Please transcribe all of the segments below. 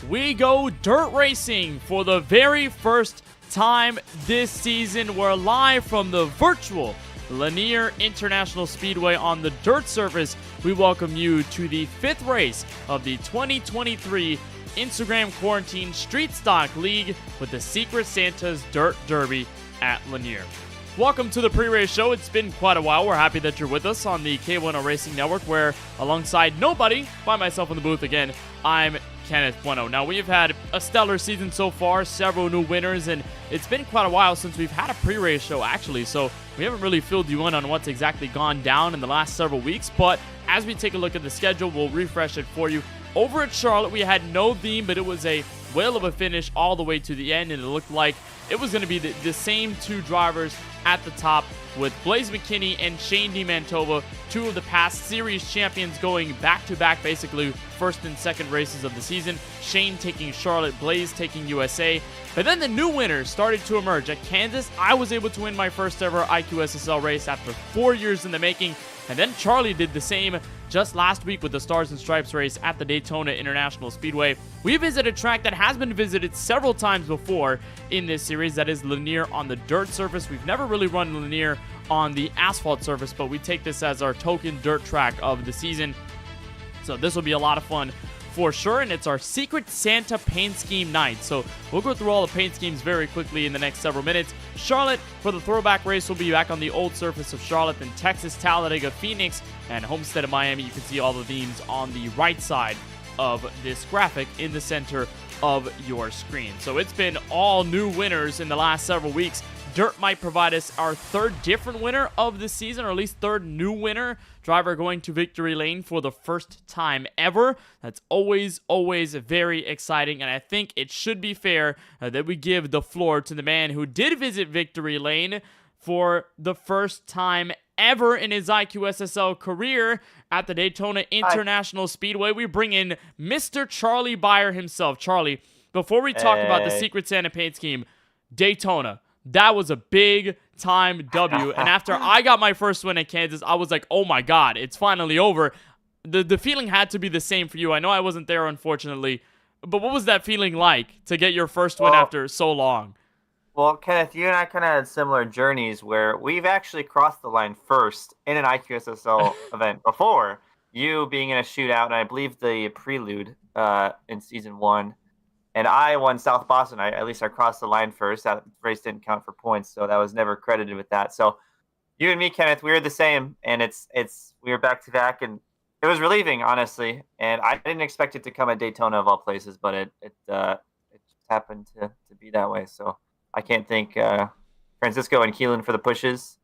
we go dirt racing for the very first time this season. We're live from the virtual Lanier International Speedway on the dirt surface. We welcome you to the 5th race of the 2023 Instagram Quarantine Street Stock League with the Secret Santa's Dirt Derby at Lanier. Welcome to the pre-race show. It's been quite a while. We're happy that you're with us on the K10 Racing Network, where alongside nobody, by myself in the booth again, I'm Kenneth Bueno. Now, we've had a stellar season so far, several new winners, and it's been quite a while since we've had a pre-race show, actually, so we haven't really filled you in on what's exactly gone down in the last several weeks, but as we take a look at the schedule, we'll refresh it for you. Over at Charlotte, we had no theme, but it was a whale of a finish all the way to the end, and it looked like it was going to be the same two drivers at the top, with Blaze McKinney and Shane DeMantova, two of the past series champions, going back-to-back, basically first and second races of the season. Shane taking Charlotte, Blaze taking USA. But then the new winners started to emerge. At Kansas, I was able to win my first ever IQSSL race after 4 years in the making. And then Charlie did the same just last week with the Stars and Stripes race at the Daytona International Speedway. We visit a track that has been visited several times before in this series, that is Lanier on the dirt surface. We've never really run Lanier on the asphalt surface, but we take this as our token dirt track of the season. So this will be a lot of fun for sure, and it's our Secret Santa paint scheme night. So we'll go through all the paint schemes very quickly in the next several minutes. Charlotte, for the throwback race, will be back on the old surface of Charlotte. Then Texas, Talladega, Phoenix, and Homestead of Miami. You can see all the themes on the right side of this graphic in the center of your screen. So it's been all new winners in the last several weeks. Dirt might provide us our third different winner of the season, or at least third new winner. Driver going to victory lane for the first time ever. That's always very exciting, and I think it should be fair that we give the floor to the man who did visit victory lane for the first time ever in his IQSSL career at the Daytona International Speedway. We bring in Mr. Charlie Beyer himself. Charlie, before we talk about the Secret Santa paint scheme, Daytona, that was a big time W. And after I got my first win at Kansas, I was like, oh my God, it's finally over. The feeling had to be the same for you. I know I wasn't there, unfortunately, but what was that feeling like to get your first win after so long? Well, Kenneth, you and I kind of had similar journeys where we've actually crossed the line first in an IQSSL event before. You being in a shootout, and I believe the prelude in season 1. And I won South Boston. At least I crossed the line first. That race didn't count for points, so that was never credited with that. So you and me, Kenneth, we were the same, and we were back to back, and it was relieving, honestly. And I didn't expect it to come at Daytona of all places, but it just happened to be that way. So I can't thank Francisco and Keelan for the pushes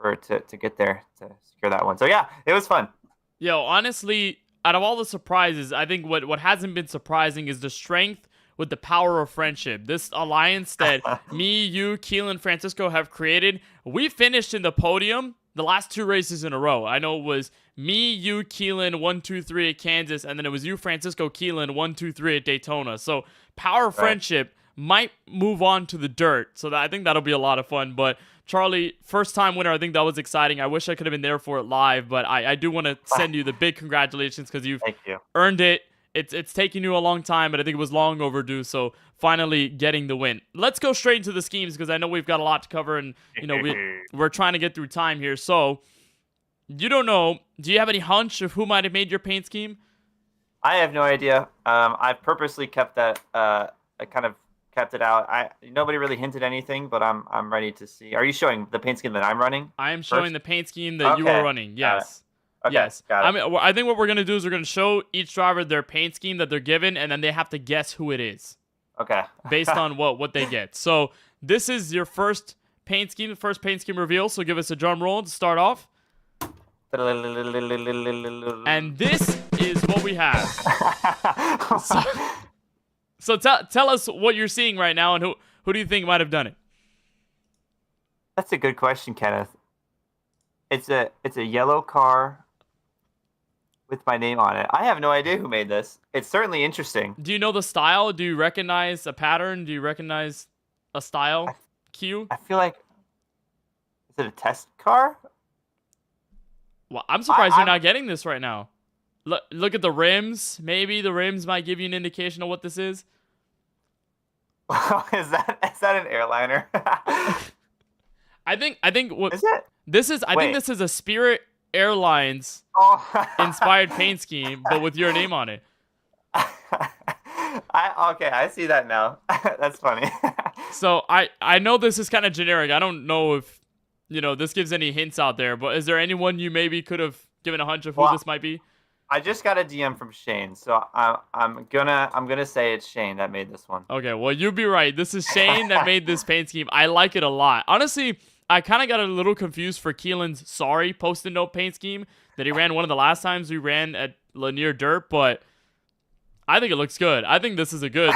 to get there to secure that one. So yeah, it was fun. Yo, honestly, out of all the surprises, I think what hasn't been surprising is the strength with the power of friendship. This alliance that me, you, Keelan, Francisco have created. We finished in the podium the last 2 races in a row. I know it was me, you, Keelan, 1, 2, 3 at Kansas, and then it was you, Francisco, Keelan, 1, 2, 3 at Daytona. So power of friendship might move on to the dirt. So I think that'll be a lot of fun. But Charlie, first time winner, I think that was exciting. I wish I could have been there for it live, but I do want to send you the big congratulations because you've earned it. It's taken you a long time, but I think it was long overdue. So finally getting the win. Let's go straight into the schemes because I know we've got a lot to cover, and we're trying to get through time here. So you don't know. Do you have any hunch of who might have made your paint scheme? I have no idea. I've purposely kept that. I kind of kept it out. Nobody really hinted anything, but I'm ready to see. Are you showing the paint scheme that I'm running? I am showing the paint scheme that you are running. Yes. Okay, yes. got it. I mean, I think what we're gonna do is we're gonna show each driver their paint scheme that they're given, and then they have to guess who it is. Okay. Based on what they get. So this is your first paint scheme, the first paint scheme reveal. So give us a drum roll to start off. And this is what we have. So tell us what you're seeing right now, and who do you think might have done it? That's a good question, Kenneth. It's a yellow car with my name on it. I have no idea who made this. It's certainly interesting. Do you know the style? Do you recognize a pattern? Do you recognize a style cue? I feel like, is it a test car? Well, I'm surprised you're not getting this right now. Look at the rims. Maybe the rims might give you an indication of what this is. Is that an airliner? I think what Is it? this is. I think Wait. this is a Spirit Airlines Oh. inspired paint scheme, but with your name on it. Okay, I see that now. That's funny. So I know this is kind of generic. I don't know if this gives any hints out there, but is there anyone you maybe could have given a hunch of who Well, this might be? I just got a DM from Shane, so I'm gonna say it's Shane that made this one. Okay, well you'd be right. This is Shane that made this paint scheme. I like it a lot. Honestly, I kind of got a little confused for Keelan's sorry post-it note paint scheme that he ran one of the llast times we ran at Lanier Dirt, but I think it looks good. I think this is a good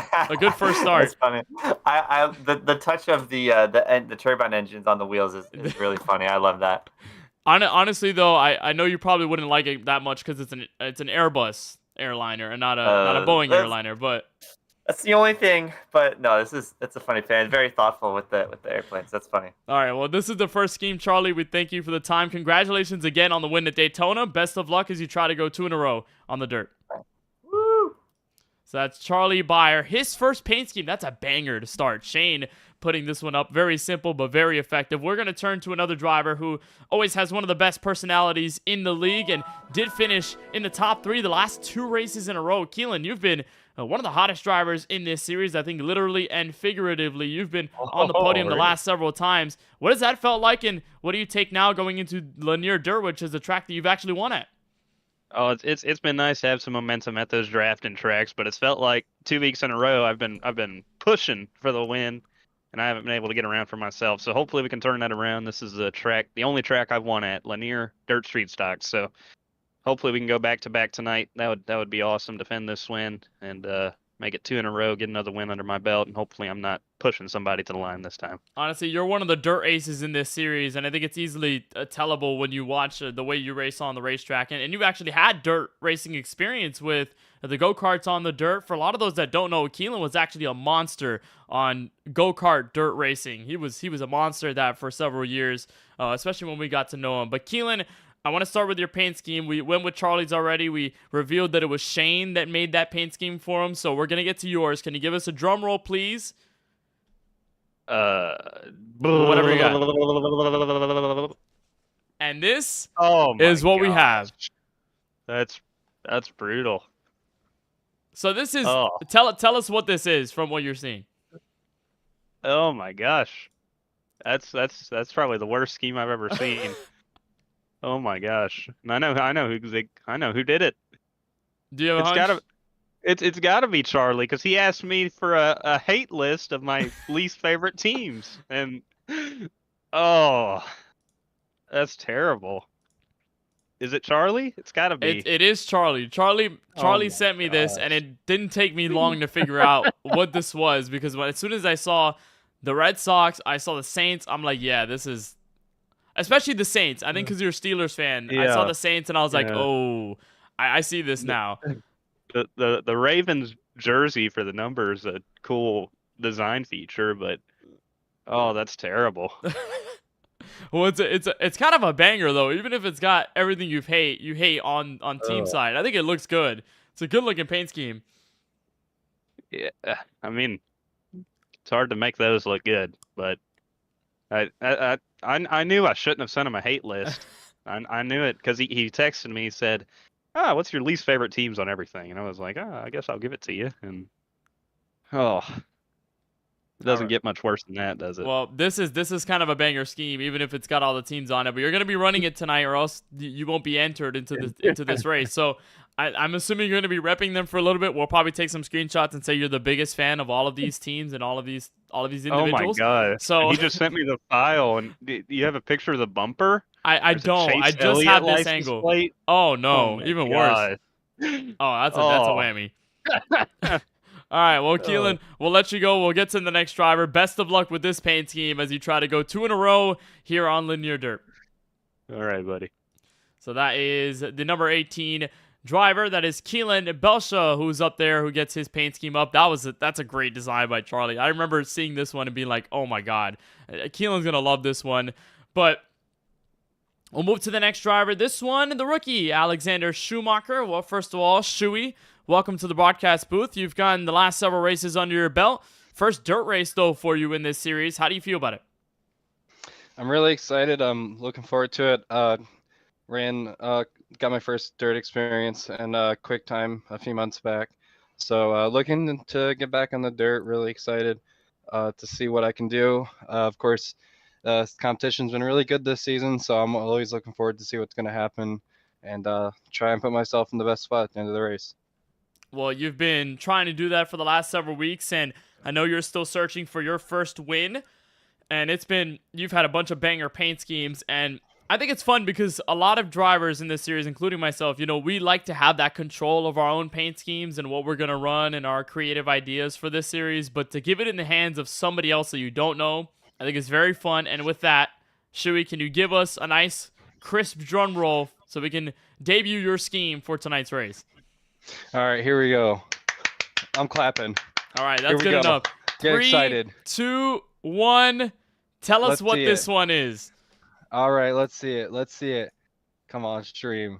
first start. That's funny. The touch of the turbine engines on the wheels is really funny. I love that. Honestly, though, I know you probably wouldn't like it that much because it's an Airbus airliner and not a Boeing airliner. But That's the only thing. But no, it's a funny fan. Very thoughtful with the airplanes. That's funny. all right, well, this is the first scheme, Charlie. We thank you for the time. Congratulations again on the win at Daytona. Best of luck as you try to go 2 in a row on the dirt. Woo! So that's Charlie Byer. His first paint scheme. That's a banger to start. Shane putting this one up. Very simple, but very effective. We're going to turn to another driver who always has one of the best personalities in the league and did finish in the top 3 the last 2 races in a row. Keelan, you've been one of the hottest drivers in this series. I think literally and figuratively. You've been on the podium the last several times. What has that felt like, and what do you take now going into Lanier Dirt, which is a track that you've actually won at? Oh, it's been nice to have some momentum at those drafting tracks, but it's felt like 2 weeks in a row I've been pushing for the win, and I haven't been able to get around for myself. So hopefully we can turn that around. This is the only track I've won at, Lanier Dirt Street Stocks. So hopefully we can go back to back tonight. That would be awesome. Defend this win and make it 2 in a row, get another win under my belt, and hopefully I'm not pushing somebody to the line this time. Honestly, you're one of the dirt aces in this series, and I think it's easily tellable when you watch the way you race on the racetrack. And you've actually had dirt racing experience with the go-karts on the dirt. For a lot of those that don't know, Keelan was actually a monster on go-kart dirt racing. He was a monster at that for several years, especially when we got to know him. But Keelan, I want to start with your paint scheme. We went with Charlie's already. We revealed that it was Shane that made that paint scheme for him. So we're going to get to yours. Can you give us a drum roll, please? Whatever you got. And this is what we have. That's brutal. So this is tell us what this is from what you're seeing. Oh my gosh. That's probably the worst scheme I've ever seen. Oh my gosh. And I know who did it. Do you have a hunch? It's gotta be Charlie, because he asked me for a hate list of my least favorite teams. And oh, that's terrible. Is it Charlie? It's gotta be. It is Charlie. Charlie sent me this, and it didn't take me long to figure out what this was, because as soon as I saw the Red Sox, I saw the Saints, I'm like, yeah, this is... Especially the Saints. I think because you're a Steelers fan. Yeah. I saw the Saints, and I was like, oh, I see this now. The Ravens jersey for the number is a cool design feature, but oh, that's terrible. Well, it's kind of a banger though. Even if it's got everything you hate on team side. I think it looks good. It's a good looking paint scheme. Yeah, I mean, it's hard to make those look good, but I knew I shouldn't have sent him a hate list. I knew it because he texted me. He said, what's your least favorite teams on everything? And I was like, I guess I'll give it to you. And it doesn't get much worse than that, does it? Well, this is kind of a banger scheme, even if it's got all the teams on it. But you're going to be running it tonight, or else you won't be entered into this race. So I'm assuming you're going to be repping them for a little bit. We'll probably take some screenshots and say you're the biggest fan of all of these teams and all of these individuals. Oh my god! So he just sent me the file, and do you have a picture of the bumper? I don't. I just have this angle. Plate? Oh no! Even worse. Oh, that's a whammy. All right, well, Keelan, we'll let you go. We'll get to the next driver. Best of luck with this paint scheme as you try to go 2 in a row here on Lanier Dirt. All right, buddy. So that is the number 18 driver. That is Keelan Belsha, who's up there, who gets his paint scheme up. That's a great design by Charlie. I remember seeing this one and being like, oh my god, Keelan's going to love this one. But We'll move to the next driver. This one, the rookie, Alexander Schumacher. Well, first of all, Shuey, welcome to the broadcast booth. You've gotten the last several races under your belt. First dirt race, though, for you in this series. How do you feel about it? I'm really excited. I'm looking forward to it. Got my first dirt experience and quick time a few months back. So looking to get back on the dirt, really excited to see what I can do. Of course, competition's been really good this season, so I'm always looking forward to see what's going to happen and try and put myself in the best spot at the end of the race. Well, you've been trying to do that for the last several weeks, and I know you're still searching for your first win. And you've had a bunch of banger paint schemes, and I think it's fun because a lot of drivers in this series, including myself, we like to have that control of our own paint schemes and what we're going to run and our creative ideas for this series. But to give it in the hands of somebody else that you don't know, I think it's very fun. And with that, Shuey, can you give us a nice, crisp drum roll so we can debut your scheme for tonight's race? All right, here we go. I'm clapping. All right, that's good enough. Get excited. 3, 2, 1. Tell us what this one is. All right, let's see it. Come on, stream.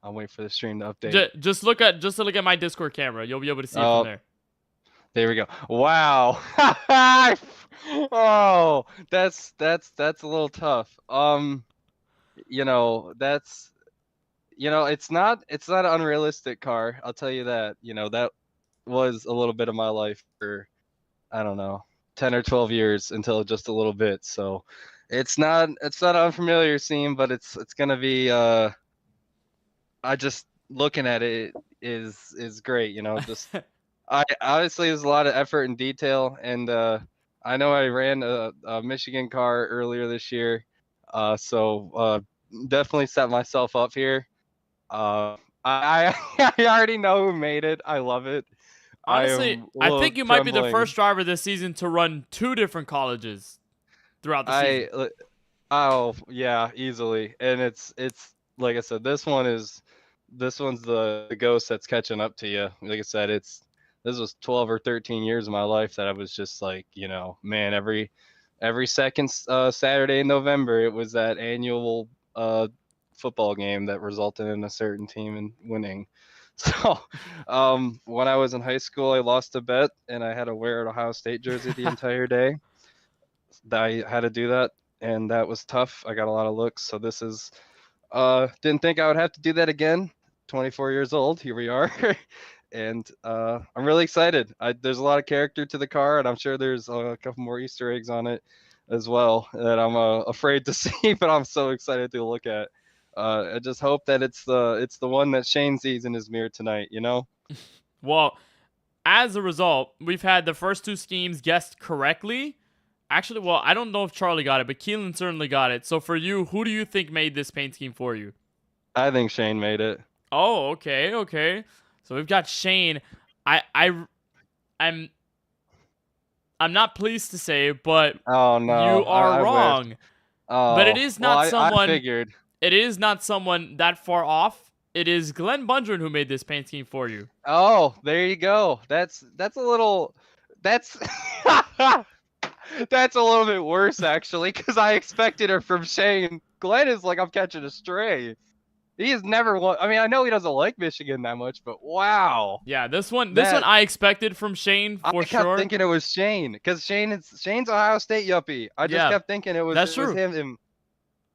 I'll wait for the stream to update. Just look at my Discord camera. You'll be able to see it from there. There we go. Wow. Oh, that's a little tough. It's not an unrealistic car. I'll tell you that. That was a little bit of my life for, I don't know, 10 or 12 years until just a little bit. So it's not an unfamiliar scene, but it's gonna be I just looking at it is great. Just I obviously there's a lot of effort and detail, and I know I ran a Michigan car earlier this year, so definitely set myself up here. I I already know who made it. I love it. Honestly, I think you might be the first driver this season to run 2 different colleges throughout the season. Oh yeah, easily. And it's like I said, this one's the ghost that's catching up to you. Like I said, this was 12 or 13 years of my life that I was just like, man, every second Saturday in November, it was that annual football game that resulted in a certain team and winning. So when I was in high school, I lost a bet and I had to wear an Ohio State jersey the entire day. I had to do that, and that was tough. I got a lot of looks. So this is didn't think I would have to do that again. 24 years old, here we are. And I'm really excited. There's a lot of character to the car, and I'm sure there's a couple more Easter eggs on it as well that I'm afraid to see, but I'm so excited to look at. I just hope that it's the one that Shane sees in his mirror tonight, Well, as a result, we've had the first 2 schemes guessed correctly. Actually, well, I don't know if Charlie got it, but Keelan certainly got it. So for you, who do you think made this paint scheme for you? I think Shane made it. Oh, okay. So we've got Shane. I'm not pleased to say, but oh no, you are wrong. Oh, but it is not someone. I figured. It is not someone that far off. It is Glenn Bundren who made this paint scheme for you. Oh, there you go. That's a little. That's that's a little bit worse actually, because I expected her from Shane. Glenn is like I'm catching a stray. He has never won. I mean, I know he doesn't like Michigan that much, but wow. Yeah, this one I expected from Shane for sure. I kept thinking it was Shane because Shane's Ohio State yuppie. I just kept thinking it was him.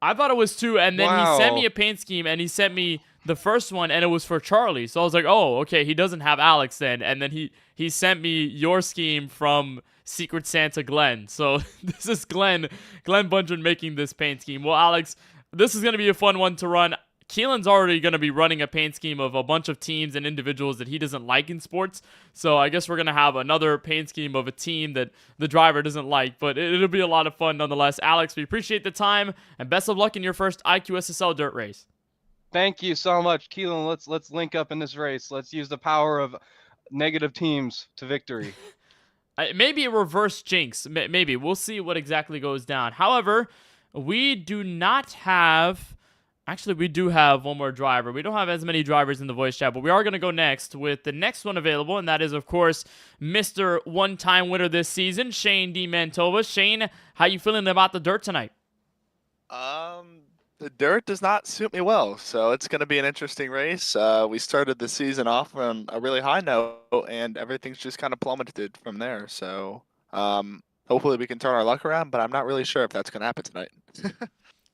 I thought it was 2, and then he sent me a paint scheme, and he sent me the first one, and it was for Charlie. So I was like, oh, okay, he doesn't have Alex then. And then he sent me your scheme from Secret Santa Glenn. So this is Glenn Bundren making this paint scheme. Well, Alex, this is going to be a fun one to run. Keelan's already going to be running a paint scheme of a bunch of teams and individuals that he doesn't like in sports. So I guess we're going to have another paint scheme of a team that the driver doesn't like. But it'll be a lot of fun nonetheless. Alex, we appreciate the time, and best of luck in your first IQSSL dirt race. Thank you so much, Keelan. Let's link up in this race. Let's use the power of negative teams to victory. Maybe a reverse jinx. Maybe. We'll see what exactly goes down. However, we do not have... Actually, we do have one more driver. We don't have as many drivers in the voice chat, but we are going to go next with the next one available, and that is, of course, Mr. One-time winner this season, Shane D. Mantova. Shane, how you feeling about the dirt tonight? The dirt does not suit me well, so it's going to be an interesting race. We started the season off on a really high note, and everything's just kind of plummeted from there. So hopefully we can turn our luck around, but I'm not really sure if that's going to happen tonight.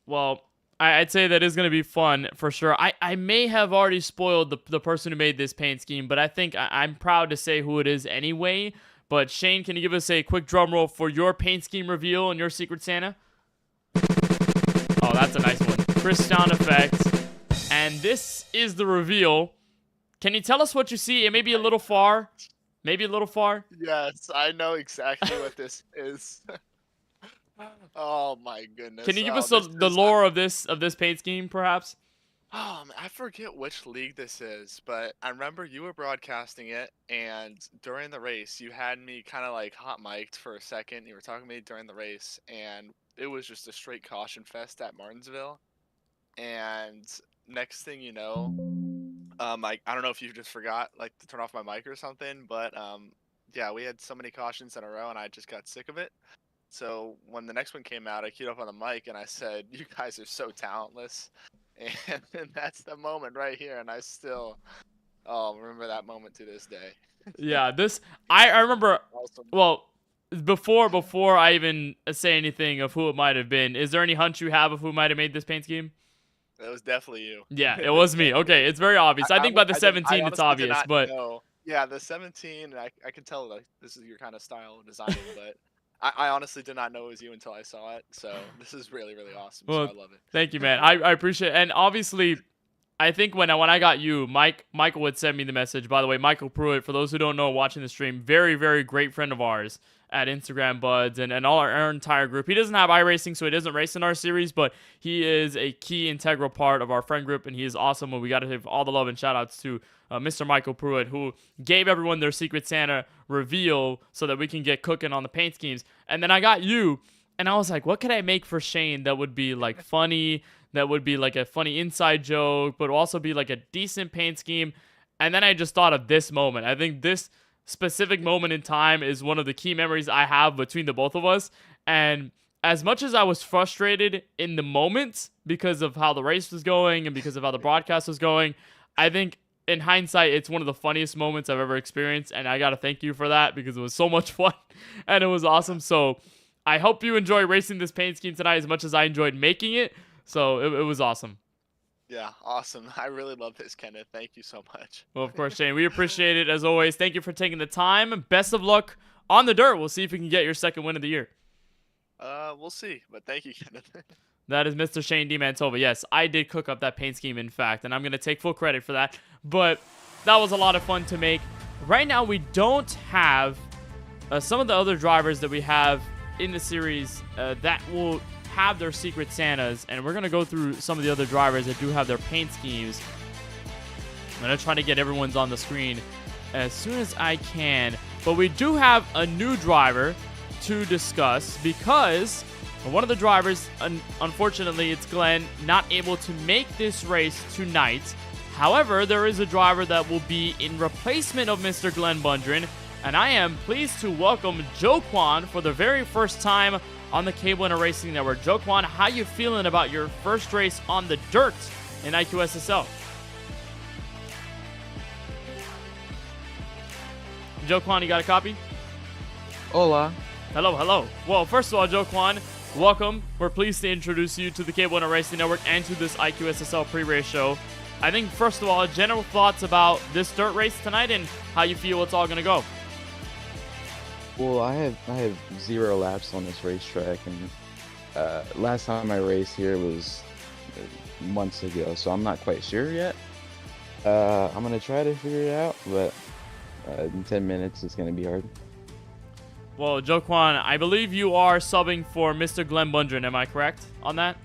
Well, I'd say that is going to be fun for sure. I may have already spoiled the person who made this paint scheme, but I think I'm proud to say who it is anyway. But Shane, can you give us a quick drum roll for your paint scheme reveal and your Secret Santa? Oh, that's a nice one. Chris sound effects. And this is the reveal. Can you tell us what you see? It may be a little far. Maybe a little far. Yes, I know exactly what this is. Oh my goodness. Can you give us this the is- lore of this paint scheme, perhaps? I forget which league this is, but I remember you were broadcasting it, and during the race, you had me kind of like hot mic'd for a second. You were talking to me during the race, and it was just a straight caution fest at Martinsville. And next thing you know, I don't know if you just forgot like to turn off my mic or something, but yeah, we had so many cautions in a row, and I just got sick of it. So when the next one came out, I queued up on the mic and I said, "You guys are so talentless," and that's the moment right here. And I still, remember that moment to this day. Yeah, I remember. Awesome. Well, before I even say anything of who it might have been, is there any hunch you have of who might have made this paint scheme? It was definitely you. Yeah, it was me. Okay, it's very obvious. I think by the I 17 it's honestly did obvious, not but know. Yeah, the 17, I could tell like this is your kind of style of designing, but I honestly did not know it was you until I saw it. So this is really, really awesome. Well, so I love it. thank you, man. I appreciate it. And obviously, I think when I got you, Michael would send me the message. By the way, Michael Pruitt, for those who don't know, watching the stream, very, very great friend of ours at Instagram Buds and all our entire group. He doesn't have iRacing, so he doesn't race in our series, but he is a key integral part of our friend group, and he is awesome. And we got to give all the love and shout outs to Mr. Michael Pruitt, who gave everyone their Secret Santa reveal so that we can get cooking on the paint schemes. And then I got you, and I was like, what could I make for Shane that would be like funny, that would be like a funny inside joke, but also be like a decent paint scheme? And then I just thought of this moment. I think this specific moment in time is one of the key memories I have between the both of us. And as much as I was frustrated in the moment because of how the race was going and because of how the broadcast was going, I think in hindsight, it's one of the funniest moments I've ever experienced. And I got to thank you for that because it was so much fun and it was awesome. So I hope you enjoy racing this paint scheme tonight as much as I enjoyed making it. So it was awesome. Yeah, awesome. I really love this, Kenneth. Thank you so much. Well, of course, Shane, we appreciate it as always. Thank you for taking the time. Best of luck on the dirt. We'll see if we can get your second win of the year. We'll see, but thank you, Kenneth. That is Mr. Shane D. Mantova. Yes, I did cook up that paint scheme, in fact, and I'm going to take full credit for that. But that was a lot of fun to make. Right now, we don't have some of the other drivers that we have in the series that will have their Secret Santas, and we're going to go through some of the other drivers that do have their paint schemes. I'm going to try to get everyone's on the screen as soon as I can. But we do have a new driver to discuss because one of the drivers, unfortunately, it's Glenn, not able to make this race tonight. However, there is a driver that will be in replacement of Mr. Glenn Bundren, and I am pleased to welcome Joe Kwan for the very first time on the Cable Winner Racing Network. Joe Kwan, how you feeling about your first race on the dirt in IQSSL? Joe Kwan, you got a copy? Hola. Hello. Well, first of all, Joe Kwan, welcome. We're pleased to introduce you to the Cable Winner Racing Network and to this IQSSL pre-race show. I think, first of all, general thoughts about this dirt race tonight and how you feel it's all going to go. Well, I have 0 laps on this racetrack, and last time I raced here was months ago, so I'm not quite sure yet. I'm gonna try to figure it out, but in 10 minutes it's gonna be hard. Well, Joe Kwan, I believe you are subbing for Mr. Glenn Bundren. Am I correct on that?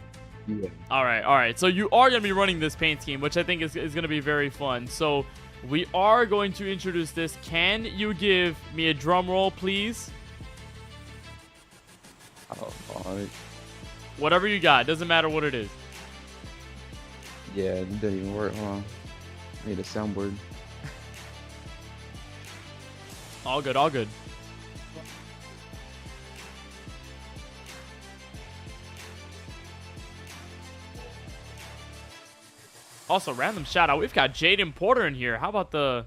Yeah. All right. So you are going to be running this paint scheme, which I think is going to be very fun. So we are going to introduce this. Can you give me a drum roll, please? Oh, Whatever you got. Doesn't matter what it is. yeah, it didn't even work. Hold on. I need a soundboard. All good. Also, random shout out. We've got Jaden Porter in here. How about the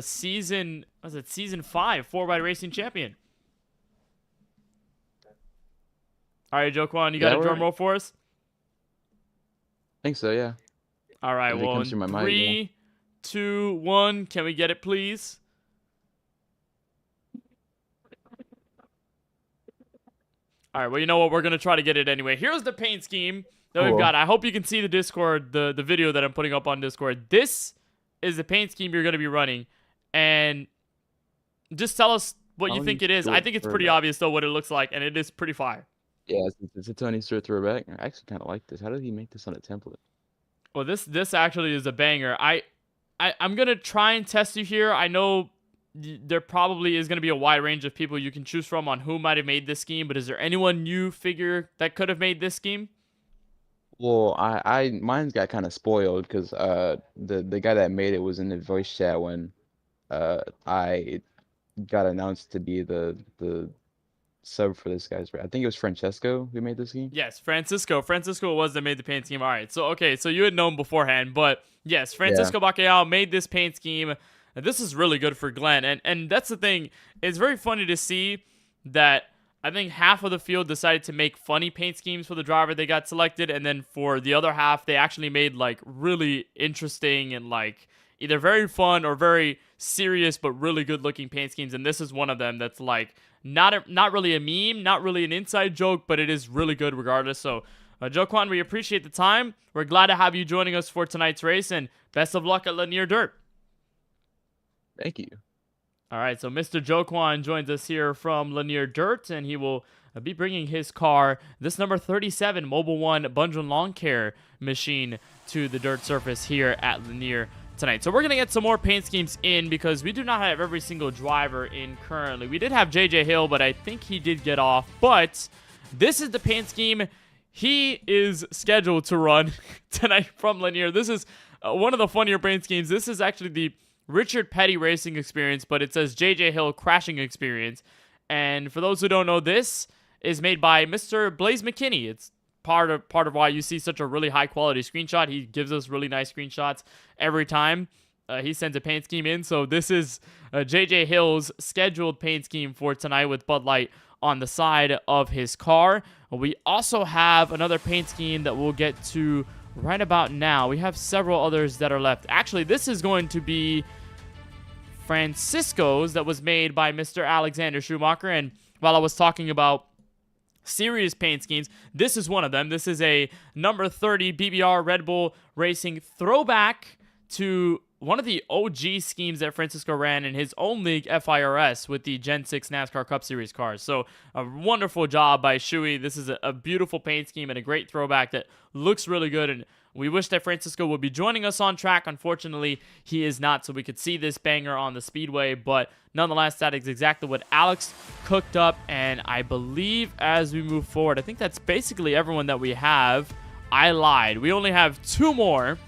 season? Was it season 5 4x racing champion? All right, Joquan, you got Yeah, a drum we're- roll for us? I think so, yeah. All right, If it well, comes in through my mic, 3, 2, 1, can we get it, please? All right, well, you know what? We're going to try to get it anyway. Here's the paint scheme that we've Cool. got. I hope you can see the Discord, the video that I'm putting up on Discord. This is the paint scheme you're going to be running. And just tell us what you Tony think it is. I Stewart think it's pretty throwback. obvious, though, what it looks like, and it is pretty fire. Yeah, it's a Tony Stewart throwback. I actually kind of like this. How did he make this on a template? Well, this actually is a banger. I'm going to try and test you here. I know there probably is going to be a wide range of people you can choose from on who might have made this scheme, but is there anyone you figure that could have made this scheme? Well, mine's got kind of spoiled because the guy that made it was in the voice chat when I got announced to be the sub for this guy's. I think it was Francesco who made this scheme. Yes, Francisco. Francisco was that made the paint scheme. All right, so okay, so you had known beforehand, but yes, Francisco Bacalhau made this paint scheme. And this is really good for Glenn, and that's the thing. It's very funny to see that I think half of the field decided to make funny paint schemes for the driver they got selected, and then for the other half, they actually made like really interesting and like either very fun or very serious but really good looking paint schemes. And this is one of them that's like not really a meme, not really an inside joke, but it is really good regardless. So, Joquan, we appreciate the time. We're glad to have you joining us for tonight's race, and best of luck at Lanier Dirt. Thank you. All right, so Mr. Joquan joins us here from Lanier Dirt, and he will be bringing his car, this number 37 Mobile One Bundren Lawn Care machine, to the dirt surface here at Lanier tonight. So we're going to get some more paint schemes in because we do not have every single driver in currently. We did have JJ Hill, but I think he did get off. But this is the paint scheme he is scheduled to run tonight from Lanier. This is one of the funnier paint schemes. This is actually the Richard Petty Racing Experience, but it says JJ Hill Crashing Experience. And for those who don't know, this is made by Mr. Blaze McKinney. It's part of why you see such a really high quality screenshot. He gives us really nice screenshots every time he sends a paint scheme in. So this is JJ Hill's scheduled paint scheme for tonight with Bud Light on the side of his car. We also have another paint scheme that we'll get to right about now. We have several others that are left. Actually, this is going to be Francisco's that was made by Mr. Alexander Schumacher. And while I was talking about serious paint schemes, this is one of them. This is a number 30 BBR Red Bull Racing throwback to one of the OG schemes that Francisco ran in his own league, FIRS, with the Gen 6 NASCAR Cup Series cars. So a wonderful job by Shuey. This is a beautiful paint scheme and a great throwback that looks really good. And we wish that Francisco would be joining us on track. Unfortunately, he is not, so we could see this banger on the speedway. But nonetheless, that is exactly what Alex cooked up. And I believe as we move forward, I think that's basically everyone that we have. I lied. We only have 2 more.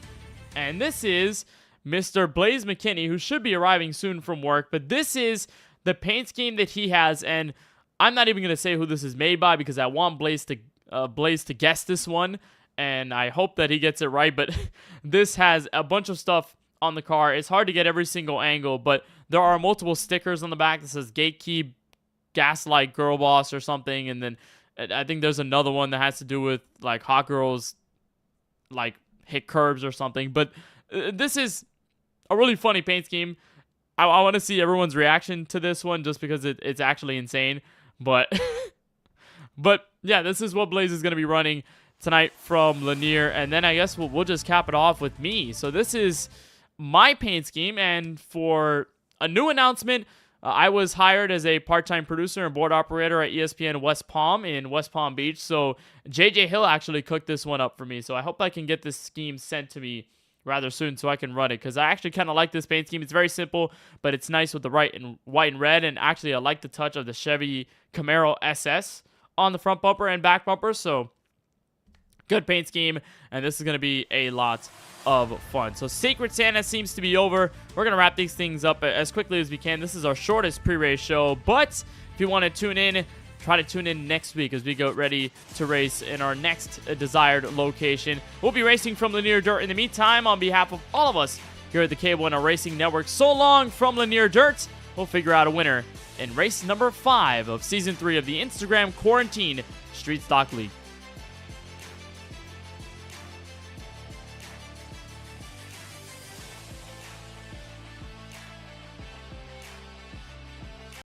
And this is Mr. Blaze McKinney, who should be arriving soon from work. But this is the paint scheme that he has. And I'm not even going to say who this is made by because I want Blaze to guess this one. And I hope that he gets it right. But this has a bunch of stuff on the car. It's hard to get every single angle. But there are multiple stickers on the back that says Gatekeep, Gaslight, Girl Boss or something. And then I think there's another one that has to do with like hot girls like hit curbs or something. But this is a really funny paint scheme. I want to see everyone's reaction to this one just because it's actually insane. But but yeah, this is what Blaze is going to be running tonight from Lanier. And then I guess we'll just cap it off with me. So this is my paint scheme. And for a new announcement, I was hired as a part-time producer and board operator at ESPN West Palm in West Palm Beach. So JJ Hill actually cooked this one up for me. So I hope I can get this scheme sent to me rather soon so I can run it, because I actually kind of like this paint scheme. It's very simple, but it's nice with the white and red. And actually, I like the touch of the Chevy Camaro SS on the front bumper and back bumper. So good paint scheme, and this is going to be a lot of fun. So Secret Santa seems to be over. We're going to wrap these things up as quickly as we can. This is our shortest pre-race show, but if you want to tune in try to tune in next week as we get ready to race in our next desired location. We'll be racing from Lanier Dirt. In the meantime, on behalf of all of us here at the K1 Racing Network, so long from Lanier Dirt. We'll figure out a winner in race number 5 of Season 3 of the Instagram Quarantine Street Stock League.